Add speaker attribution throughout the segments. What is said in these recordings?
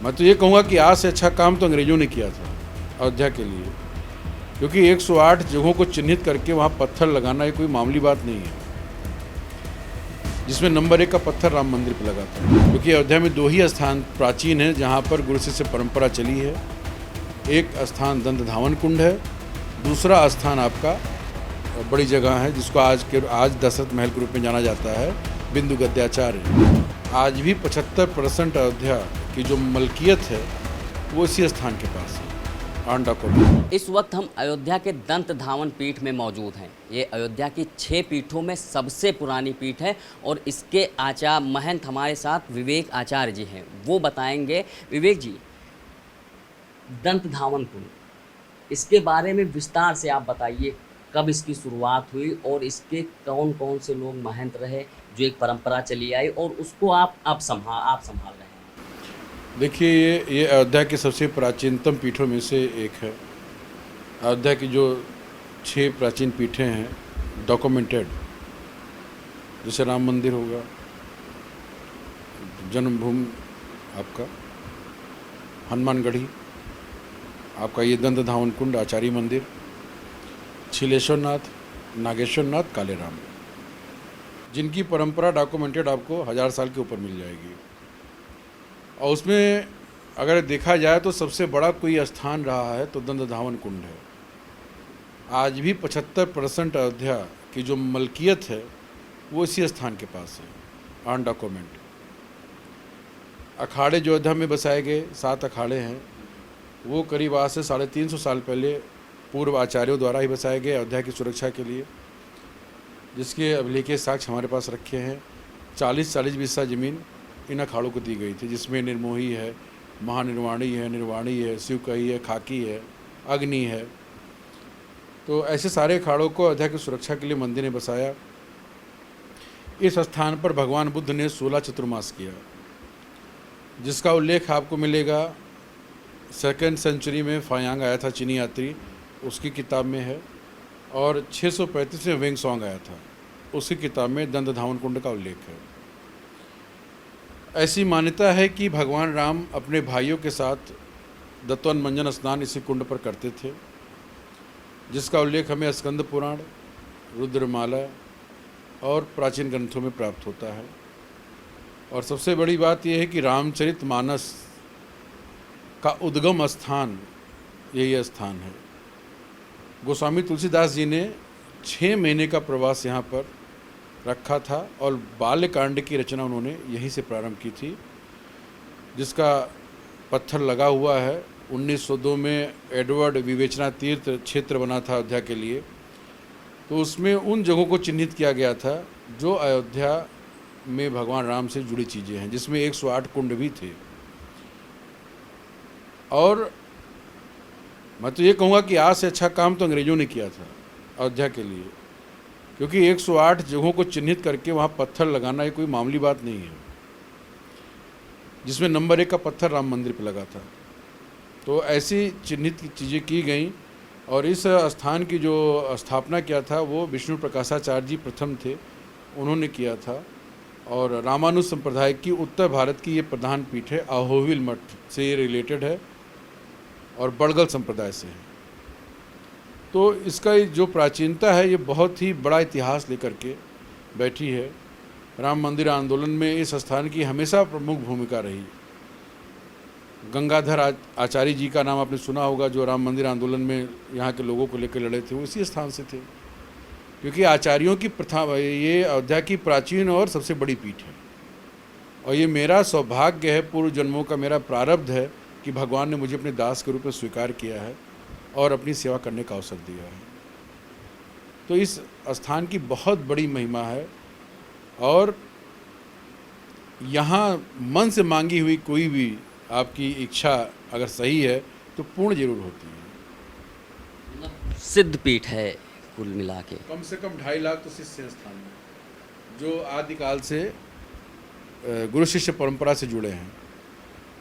Speaker 1: मैं तो ये कहूँगा कि आज से अच्छा काम तो अंग्रेज़ों ने किया था अयोध्या के लिए, क्योंकि 108 जगहों को चिन्हित करके वहाँ पत्थर लगाना ये कोई मामूली बात नहीं है, जिसमें नंबर 1 का पत्थर राम मंदिर पर लगा था। क्योंकि अयोध्या में 2 ही स्थान प्राचीन हैं जहाँ पर गुरु शिष्य परंपरा चली है। एक स्थान दंत धावन कुंड है, दूसरा स्थान आपका बड़ी जगह है जिसको आज दशरथ महल के रूप में जाना जाता है, बिंदु गद्याचार्य। आज भी 75% अयोध्या की जो मलकियत है वो इसी स्थान के पास है, ऑन डॉक्यूमेंट।
Speaker 2: इस वक्त हम अयोध्या के दंत धावन पीठ में मौजूद हैं। ये अयोध्या की 6 पीठों में सबसे पुरानी पीठ है और इसके आचार्य महंत हमारे साथ विवेक आचार्य जी हैं। वो बताएंगे। विवेक जी, दंत धावन कुंड, इसके बारे में विस्तार से आप बताइए, कब इसकी शुरुआत हुई और इसके कौन कौन से लोग महंत रहे, जो एक परंपरा चली आई और उसको आप संभाल रहे हैं।
Speaker 1: देखिए, ये अयोध्या की सबसे प्राचीनतम पीठों में से एक है। अयोध्या की जो 6 प्राचीन पीठें हैं डॉक्यूमेंटेड, जैसे राम मंदिर होगा, जन्मभूमि आपका हनुमानगढ़ी, आपका ये दंत धावन कुंड, आचार्य मंदिर, छिलेश्वरनाथ, नागेश्वरनाथ, कालेराम, जिनकी परंपरा डॉक्यूमेंटेड आपको 1000 साल के ऊपर मिल जाएगी। और उसमें अगर देखा जाए तो सबसे बड़ा कोई स्थान रहा है तो दंत धावन कुंड है। आज भी 75% अयोध्या की जो मलकियत है वो इसी स्थान के पास है, ऑन डॉक्यूमेंट। अखाड़े जो अयोध्या में बसाए गए 7 अखाड़े हैं, वो करीब आज से 350 साल पहले पूर्व आचार्यों द्वारा ही बसाए गए अयोध्या की सुरक्षा के लिए, जिसके अभिलेखीय साक्ष्य हमारे पास रखे हैं। 40 बिस्सा ज़मीन इन अखाड़ों को दी गई थी, जिसमें निर्मोही है, महानिर्वाणी है, निर्वाणी है, शिवकही है, खाकी है, अग्नि है। तो ऐसे सारे अखाड़ों को अयोध्या की सुरक्षा के लिए मंदिर ने बसाया। इस स्थान पर भगवान बुद्ध ने 16 चतुर्मास किया, जिसका उल्लेख आपको मिलेगा 2nd सेंचुरी में फायांग आया था, चीनी यात्री, उसकी किताब में है। और 635 में वेंग सॉन्ग आया था, उसकी किताब में दंत धावन कुंड का उल्लेख है। ऐसी मान्यता है कि भगवान राम अपने भाइयों के साथ दत्तोन्मंजन स्नान इसी कुंड पर करते थे, जिसका उल्लेख हमें स्कंद पुराण, रुद्रमाला और प्राचीन ग्रंथों में प्राप्त होता है। और सबसे बड़ी बात यह है कि रामचरितमानस का उद्गम स्थान यही स्थान है। गोस्वामी तुलसीदास जी ने 6 महीने का प्रवास यहाँ पर रखा था और बाल्यकांड की रचना उन्होंने यहीं से प्रारंभ की थी, जिसका पत्थर लगा हुआ है। 1902 में एडवर्ड विवेचना तीर्थ क्षेत्र बना था अयोध्या के लिए, तो उसमें उन जगहों को चिन्हित किया गया था जो अयोध्या में भगवान राम से जुड़ी चीज़ें हैं, जिसमें 108 कुंड भी थे। और मैं तो ये कहूँगा कि आज से अच्छा काम तो अंग्रेज़ों ने किया था अयोध्या के लिए, क्योंकि 108 जगहों को चिन्हित करके वहाँ पत्थर लगाना ये कोई मामूली बात नहीं है, जिसमें नंबर 1 का पत्थर राम मंदिर पर लगा था। तो ऐसी चिन्हित चीज़ें की गई और इस स्थान की जो स्थापना किया था वो विष्णु प्रकाशाचार्य जी प्रथम थे, उन्होंने किया था। और रामानुज संप्रदाय की उत्तर भारत की ये प्रधान पीठ है, अहोबिल मठ से ये रिलेटेड है और बड़गल संप्रदाय से है। तो इसका जो प्राचीनता है ये बहुत ही बड़ा इतिहास लेकर के बैठी है। राम मंदिर आंदोलन में इस स्थान की हमेशा प्रमुख भूमिका रही। गंगाधर आचार्य जी का नाम आपने सुना होगा, जो राम मंदिर आंदोलन में यहाँ के लोगों को लेकर लड़े थे, वो इसी स्थान से थे। क्योंकि आचार्यों की प्रथा, ये अयोध्या की प्राचीन और सबसे बड़ी पीठ है। और ये मेरा सौभाग्य है, पूर्व जन्मों का मेरा प्रारब्ध है कि भगवान ने मुझे अपने दास के रूप में स्वीकार किया है और अपनी सेवा करने का अवसर दिया है। तो इस स्थान की बहुत बड़ी महिमा है और यहाँ मन से मांगी हुई कोई भी आपकी इच्छा अगर सही है तो पूर्ण जरूर होती है।
Speaker 2: सिद्ध पीठ है कुल मिला के।
Speaker 1: कम से कम 2.5 लाख तो शिष्य स्थान में, जो आदिकाल से गुरु शिष्य परंपरा से जुड़े हैं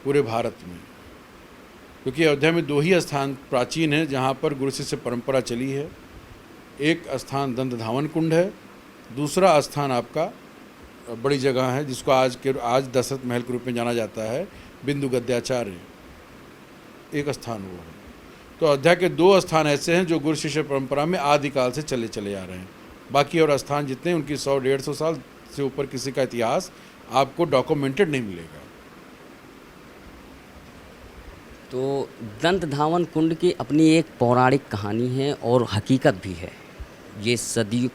Speaker 1: पूरे भारत में। क्योंकि अयोध्या में 2 ही स्थान प्राचीन हैं जहाँ पर गुरु शिष्य परंपरा चली है। एक स्थान दंत धावन कुंड है, दूसरा स्थान आपका बड़ी जगह है जिसको आज दशरथ महल के रूप में जाना जाता है, बिंदु गद्याचार्य, एक स्थान वो है। तो अयोध्या के 2 स्थान ऐसे हैं जो गुरु शिष्य परंपरा में आदिकाल से चले चले आ रहे हैं। बाकी और स्थान जितने उनकी 100-150 साल से ऊपर किसी का इतिहास आपको डॉक्यूमेंटेड नहीं मिलेगा।
Speaker 2: तो दंत धावन कुंड की अपनी एक पौराणिक कहानी है और हकीकत भी है। ये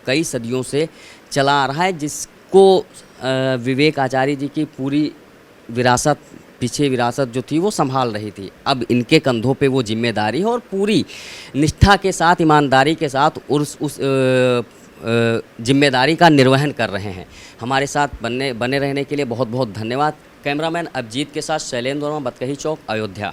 Speaker 2: कई सदियों से चला आ रहा है, जिसको विवेक आचार्य जी की पूरी विरासत जो थी वो संभाल रही थी। अब इनके कंधों पे वो जिम्मेदारी है और पूरी निष्ठा के साथ, ईमानदारी के साथ उस जिम्मेदारी का निर्वहन कर रहे हैं। हमारे साथ बने रहने के लिए बहुत बहुत धन्यवाद। कैमरामैन अभिजीत के साथ शैलेंद्र वर्मा, बतकही चौक, अयोध्या।